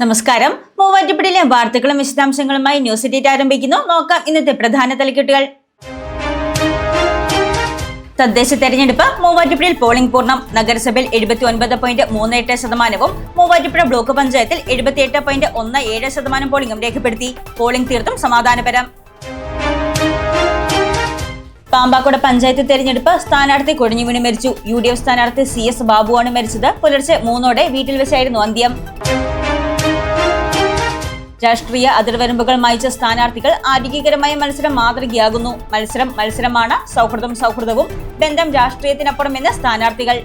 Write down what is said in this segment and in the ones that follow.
നമസ്കാരം. മൂവാറ്റുപുഴയിലെ വാർത്തകളും വിശദാംശങ്ങളുമായി ന്യൂസ് എഡിറ്റ് ആരംഭിക്കുന്നു. നോക്കാം ഇന്നത്തെ പ്രധാന തലക്കെട്ടുകൾ. തദ്ദേശ തെരഞ്ഞെടുപ്പ്. മൂവാറ്റുപുഴയിൽ പോളിംഗ് പൂർണ്ണം. നഗരസഭയിൽ 79.38%, മൂവാറ്റുപുഴ ബ്ലോക്ക് പഞ്ചായത്തിൽ 78.17% പോളിംഗും രേഖപ്പെടുത്തി. പോളിംഗ് തീർത്തും സമാധാനപരം. പാമ്പാക്കുട പഞ്ചായത്ത് തെരഞ്ഞെടുപ്പ്. സ്ഥാനാർത്ഥി കൊടിഞ്ഞു വീണ് മരിച്ചു. UDF സ്ഥാനാർത്ഥി CS ബാബുവാണ് മരിച്ചത്. പുലർച്ചെ 3:00 വീട്ടിൽ വെച്ചായിരുന്നു അന്ത്യം. രാഷ്ട്രീയ അതിർവരമ്പുകൾ മായ്ച്ച സ്ഥാനാർത്ഥികൾ. ആരോഗ്യകരമായ മത്സരം മാതൃകയാകുന്നു. മത്സരം മത്സരമാണ്, സൗഹൃദം സൗഹൃദവും, ബന്ധം രാഷ്ട്രീയത്തിനപ്പുറമെന്ന് സ്ഥാനാർത്ഥികൾ.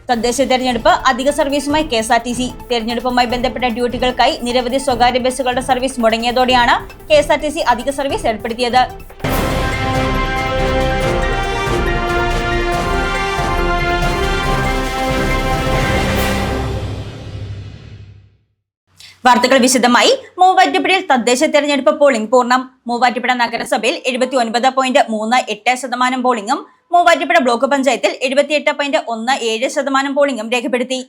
തദ്ദേശ തെരഞ്ഞെടുപ്പ്. അധിക സർവീസുമായി KSRTC. തെരഞ്ഞെടുപ്പുമായി ബന്ധപ്പെട്ട ഡ്യൂട്ടികൾക്കായി നിരവധി സ്വകാര്യ ബസ്സുകളുടെ സർവീസ് മുടങ്ങിയതോടെയാണ് KSRTC അധിക സർവീസ് ഏർപ്പെടുത്തിയത്. വാർത്തകൾ വിശദമായി. മൂവാറ്റുപുഴയിൽ തദ്ദേശ തെരഞ്ഞെടുപ്പ് പോളിംഗ് പൂർണ്ണം. മൂവാറ്റുപുഴ നഗരസഭയിൽ 79.38% പോളിംഗും മൂവാറ്റുപുഴ ബ്ലോക്ക് പഞ്ചായത്തിൽ 78.17% പോളിംഗും രേഖപ്പെടുത്തി.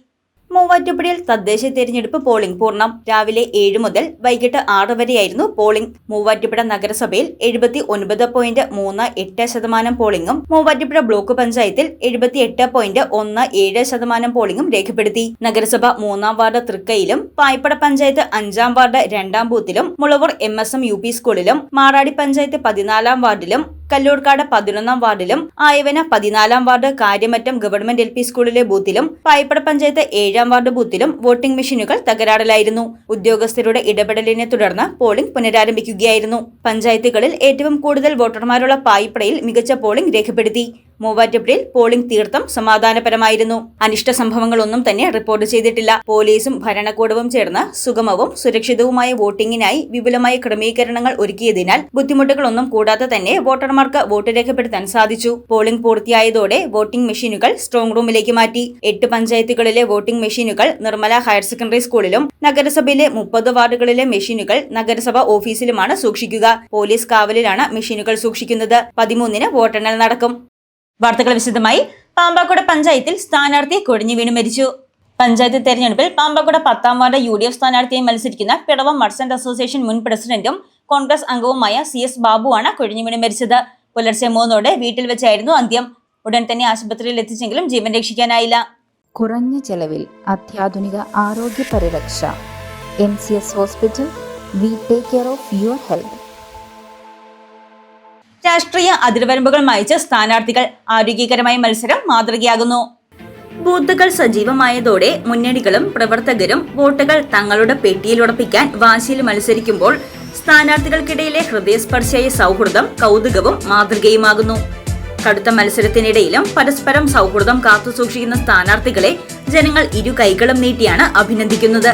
മൂവാറ്റുപുഴയിൽ തദ്ദേശ തെരഞ്ഞെടുപ്പ് പോളിംഗ് പൂർണ്ണം. രാവിലെ 7 മുതൽ വൈകിട്ട് 6 വരെയായിരുന്നു പോളിംഗ്. മൂവാറ്റുപുഴ നഗരസഭയിൽ 79.38% പോളിംഗും മൂവാറ്റുപുഴ ബ്ലോക്ക് പഞ്ചായത്തിൽ 78.17% പോളിംഗും രേഖപ്പെടുത്തി. നഗരസഭ 3-ാം വാർഡ് തൃക്കയിലും, പായ്പട പഞ്ചായത്ത് 5-ാം വാർഡ് 2-ാം ബൂത്തിലും, മുളവൂർ MSM UP സ്കൂളിലും, മാറാടി പഞ്ചായത്ത് 14-ാം വാർഡിലും, കല്ലൂർക്കാട് 11-ാം വാർഡിലും, ആയവന 14-ാം വാർഡ് കാര്യമറ്റം ഗവൺമെന്റ് LP സ്കൂളിലെ ബൂത്തിലും, പായ്പട പഞ്ചായത്ത് 7-ാം വാർഡ് ബൂത്തിലും വോട്ടിംഗ് മെഷീനുകൾ തകരാറിലായിരുന്നു. ഉദ്യോഗസ്ഥരുടെ ഇടപെടലിനെ തുടർന്ന് പോളിംഗ് പുനരാരംഭിക്കുകയായിരുന്നു. പഞ്ചായത്തുകളിൽ ഏറ്റവും കൂടുതൽ വോട്ടർമാരുള്ള പായ്പടയിൽ മികച്ച പോളിംഗ് രേഖപ്പെടുത്തി. മൂവാറ്റുപുഴയിൽ പോളിംഗ് തീർത്തും സമാധാനപരമായിരുന്നു. അനിഷ്ട സംഭവങ്ങളൊന്നും തന്നെ റിപ്പോർട്ട് ചെയ്തിട്ടില്ല. പോലീസും ഭരണകൂടവും ചേർന്ന് സുഗമവും സുരക്ഷിതവുമായ വോട്ടിംഗിനായി വിപുലമായ ക്രമീകരണങ്ങൾ ഒരുക്കിയതിനാൽ ബുദ്ധിമുട്ടുകളൊന്നും കൂടാതെ തന്നെ വോട്ടർമാർക്ക് വോട്ട് രേഖപ്പെടുത്താൻ സാധിച്ചു. പോളിംഗ് പൂർത്തിയായതോടെ വോട്ടിംഗ് മെഷീനുകൾ സ്ട്രോങ് റൂമിലേക്ക് മാറ്റി. 8 പഞ്ചായത്തുകളിലെ വോട്ടിംഗ് മെഷീനുകൾ നിർമ്മല ഹയർ സെക്കൻഡറി സ്കൂളിലും, നഗരസഭയിലെ 30 വാർഡുകളിലെ മെഷീനുകൾ നഗരസഭ ഓഫീസിലുമാണ് സൂക്ഷിക്കുക. പോലീസ് കാവലിലാണ് മെഷീനുകൾ സൂക്ഷിക്കുന്നത്. 13-ന് വോട്ടെണ്ണൽ നടക്കും. വാർത്തകൾ വിശദമായി. പാമ്പാക്കുട പഞ്ചായത്തിൽ സ്ഥാനാർത്ഥി കൊടിഞ്ഞു വീണ് മരിച്ചു. പഞ്ചായത്ത് തെരഞ്ഞെടുപ്പിൽ പാമ്പാക്കുട 10-ാം വാർഡ് UDF സ്ഥാനാർത്ഥിയായി മത്സരിക്കുന്ന പിടവം മർച്ചന്റ് അസോസിയേഷൻ മുൻ പ്രസിഡന്റും കോൺഗ്രസ് അംഗവുമായ CS ബാബുവാണ് കൊടിഞ്ഞു വീണ് മരിച്ചത്. പുലർച്ചെ 3:00 വീട്ടിൽ വെച്ചായിരുന്നു അന്ത്യം. ഉടൻ തന്നെ ആശുപത്രിയിൽ എത്തിച്ചെങ്കിലും ജീവൻ രക്ഷിക്കാനായില്ല. കുറഞ്ഞ ചെലവിൽ അത്യാധുനിക ആരോഗ്യ പരിരക്ഷ. MCS hospital. We take care of your health. രാഷ്ട്രീയ അതിർവരമ്പുകൾ മായ്ച്ച സ്ഥാനാർത്ഥികൾ. ആരോഗ്യകരമായ മത്സരം മാതൃകയാകുന്നു. ബൂത്തുകൾ സജീവമായതോടെ മുന്നണികളും പ്രവർത്തകരും വോട്ടുകൾ തങ്ങളുടെ പെട്ടിയിൽ ഉറപ്പിക്കാൻ വാശിയിൽ മത്സരിക്കുമ്പോൾ സ്ഥാനാർത്ഥികൾക്കിടയിലെ ഹൃദയസ്പർശിയായ സൗഹൃദം കൗതുകവും മാതൃകയുമാകുന്നു. കടുത്ത മത്സരത്തിനിടയിലും പരസ്പരം സൗഹൃദം കാത്തുസൂക്ഷിക്കുന്ന സ്ഥാനാർത്ഥികളെ ജനങ്ങൾ ഇരു കൈകളും നീട്ടിയാണ് അഭിനന്ദിക്കുന്നത്.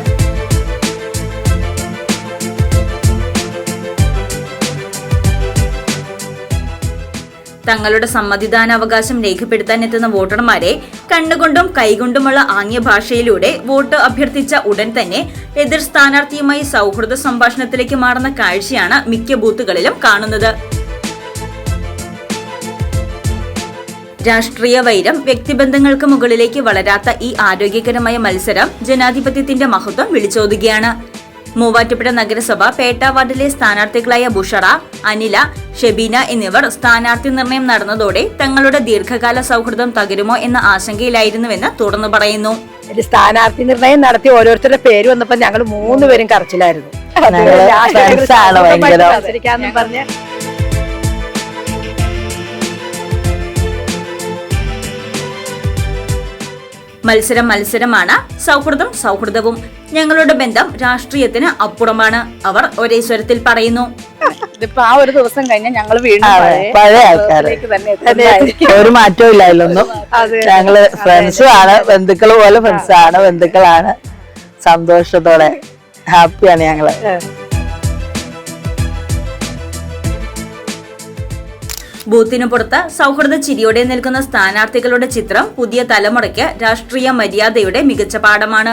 തങ്ങളുടെ സമ്മതിദാനാവകാശം രേഖപ്പെടുത്താൻ എത്തുന്ന വോട്ടർമാരെ കണ്ണുകൊണ്ടും കൈകൊണ്ടുമുള്ള ആംഗ്യഭാഷയിലൂടെ വോട്ട് അഭ്യർത്ഥിച്ച ഉടൻ തന്നെ എതിർ സ്ഥാനാർത്ഥിയുമായി സൗഹൃദ സംഭാഷണത്തിലേക്ക് മാറുന്ന കാഴ്ചയാണ് മിക്ക ബൂത്തുകളിലും കാണുന്നത്. രാഷ്ട്രീയ വൈരം വ്യക്തിബന്ധങ്ങൾക്ക് മുകളിലേക്ക് വളരാത്ത ഈ ആരോഗ്യകരമായ മത്സരം ജനാധിപത്യത്തിന്റെ മഹത്വം വിളിച്ചോതുകയാണ്. മൂവാറ്റുപുഴ നഗരസഭ പേട്ട വാർഡിലെ സ്ഥാനാർത്ഥികളായ ബുഷറ, അനില, ഷെബീന എന്നിവർ സ്ഥാനാർത്ഥി നിർണയം നടന്നതോടെ തങ്ങളുടെ ദീർഘകാല സൗഹൃദം തകരുമോ എന്ന ആശങ്കയിലായിരുന്നുവെന്ന് തുടർന്ന് പറയുന്നു. സ്ഥാനാർത്ഥി നിർണയം നടത്തി ഓരോരുത്തരുടെ പേര് വന്നപ്പോ ഞങ്ങൾ 3 പേരും കരച്ചിലായിരുന്നു. പറഞ്ഞ് മത്സരം മത്സരമാണ്, സൗഹൃദം സൗഹൃദവും. ഞങ്ങളുടെ ബന്ധം രാഷ്ട്രീയത്തിന് അപ്പുറമാണ്, അവർ ഒരേ സ്വരത്തിൽ പറയുന്നു. ഇതിപ്പോ ആ ഒരു ദിവസം കഴിഞ്ഞാൽ ഞങ്ങൾ വീണ്ടും പഴയ ആൾക്കാര് ഒരു മാറ്റവും ഇല്ലായിരുന്നു. ഞങ്ങള് ഫ്രണ്ട്സും ആണ്, ബന്ധുക്കൾ പോലെ ഫ്രണ്ട്സാണ്, ബന്ധുക്കളാണ്. സന്തോഷത്തോടെ ഹാപ്പിയാണ് ഞങ്ങള്. ബൂത്തിനു പുറത്ത് സൗഹൃദ ചിരിയോടെ നിൽക്കുന്ന സ്ഥാനാർത്ഥികളുടെ ചിത്രം പുതിയ തലമുറയ്ക്ക് രാഷ്ട്രീയ മര്യാദയുടെ മികച്ച പാഠമാണ്.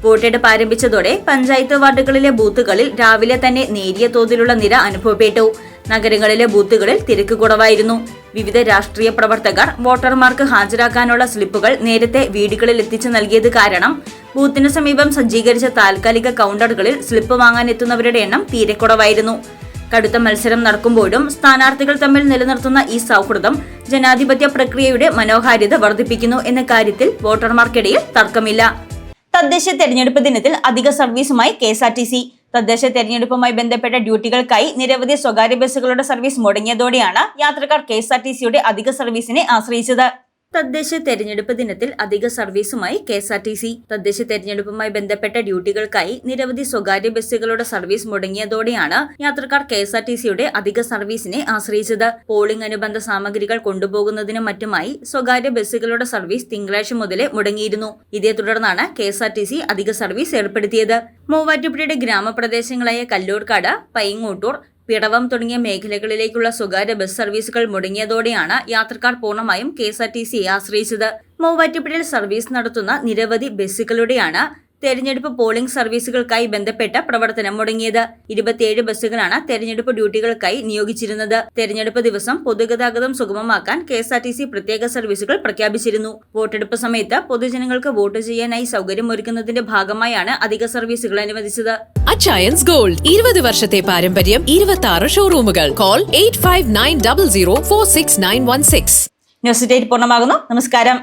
വോട്ടെടുപ്പ് ആരംഭിച്ചതോടെ പഞ്ചായത്ത് വാർഡുകളിലെ ബൂത്തുകളിൽ രാവിലെ തന്നെ നേരിയ തോതിലുള്ള നിര അനുഭവപ്പെട്ടു. നഗരങ്ങളിലെ ബൂത്തുകളിൽ തിരക്ക് കുറവായിരുന്നു. വിവിധ രാഷ്ട്രീയ പ്രവർത്തകർ വോട്ടർമാർക്ക് ഹാജരാക്കാനുള്ള സ്ലിപ്പുകൾ നേരത്തെ വീടുകളിൽ എത്തിച്ചു നൽകിയത് കാരണം ബൂത്തിന് സമീപം സജ്ജീകരിച്ച താൽക്കാലിക കൗണ്ടറുകളിൽ സ്ലിപ്പ് വാങ്ങാനെത്തുന്നവരുടെ എണ്ണം തീരെ കുറവായിരുന്നു. കടുത്ത മത്സരം നടക്കുമ്പോഴും സ്ഥാനാർത്ഥികൾ തമ്മിൽ നിലനിർത്തുന്ന ഈ സൗഹൃദം ജനാധിപത്യ പ്രക്രിയയുടെ മനോഹാരിത വർദ്ധിപ്പിക്കുന്നു എന്ന കാര്യത്തിൽ വോട്ടർമാർക്കിടയിൽ തർക്കമില്ല. തദ്ദേശ തെരഞ്ഞെടുപ്പ് ദിനത്തിൽ അധിക സർവീസുമായി KSRTC. തദ്ദേശ തെരഞ്ഞെടുപ്പുമായി ബന്ധപ്പെട്ട ഡ്യൂട്ടികൾക്കായി നിരവധി സ്വകാര്യ ബസ്സുകളുടെ സർവീസ് മുടങ്ങിയതോടെയാണ് യാത്രക്കാർ KSRTCയുടെ അധിക സർവീസിനെ ആശ്രയിച്ചത്. തദ്ദേശ തെരഞ്ഞെടുപ്പ് ദിനത്തിൽ അധിക സർവീസുമായി KSRTC. തദ്ദേശ തെരഞ്ഞെടുപ്പുമായി ബന്ധപ്പെട്ട ഡ്യൂട്ടികൾക്കായി നിരവധി സ്വകാര്യ ബസ്സുകളുടെ സർവീസ് മുടങ്ങിയതോടെയാണ് യാത്രക്കാർ KSRTCയുടെ അധിക സർവീസിനെ ആശ്രയിച്ചത്. പോളിംഗ് അനുബന്ധ സാമഗ്രികൾ കൊണ്ടുപോകുന്നതിനും മറ്റുമായി സ്വകാര്യ ബസ്സുകളുടെ സർവീസ് തിങ്കളാഴ്ച മുതലേ മുടങ്ങിയിരുന്നു. ഇതേ തുടർന്നാണ് KSRTC അധിക സർവീസ് ഏർപ്പെടുത്തിയത്. മൂവാറ്റുപുഴയുടെ ഗ്രാമപ്രദേശങ്ങളായ കല്ലൂർക്കാട്, പൈങ്ങോട്ടൂർ, പിറവം തുടങ്ങിയ മേഖലകളിലേക്കുള്ള സ്വകാര്യ ബസ് സർവീസുകൾ മുടങ്ങിയതോടെയാണ് യാത്രക്കാർ പൂർണ്ണമായും KSRTCയെ ആശ്രയിച്ചത്. മൂവാറ്റുപുഴയിൽ സർവീസ് നടത്തുന്ന നിരവധി ബസ്സുകളുടെയാണ് തെരഞ്ഞെടുപ്പ് പോളിംഗ് സർവീസുകൾക്കായി ബന്ധപ്പെട്ട പ്രവർത്തനം മുടങ്ങിയത്. 27 ബസ്സുകളാണ് തെരഞ്ഞെടുപ്പ് ഡ്യൂട്ടികൾക്കായി നിയോഗിച്ചിരുന്നത്. തെരഞ്ഞെടുപ്പ് ദിവസം പൊതുഗതാഗതം സുഗമമാക്കാൻ KSRTC പ്രത്യേക സർവീസുകൾ പ്രഖ്യാപിച്ചിരുന്നു. വോട്ടെടുപ്പ് സമയത്ത് പൊതുജനങ്ങൾക്ക് വോട്ട് ചെയ്യാനായി സൗകര്യമൊരുക്കുന്നതിന്റെ ഭാഗമായാണ് അധിക സർവീസുകൾ അനുവദിച്ചത്. അച്ചയൻസ് ഗോൾഡ് 20 വർഷത്തെ പാരമ്പര്യം, 26 ഷോറൂമുകൾ. കോൾ 8590046916. ന്യൂസ് ഡേറ്റ് പൂർണ്ണമാകുന്നു. നമസ്കാരം.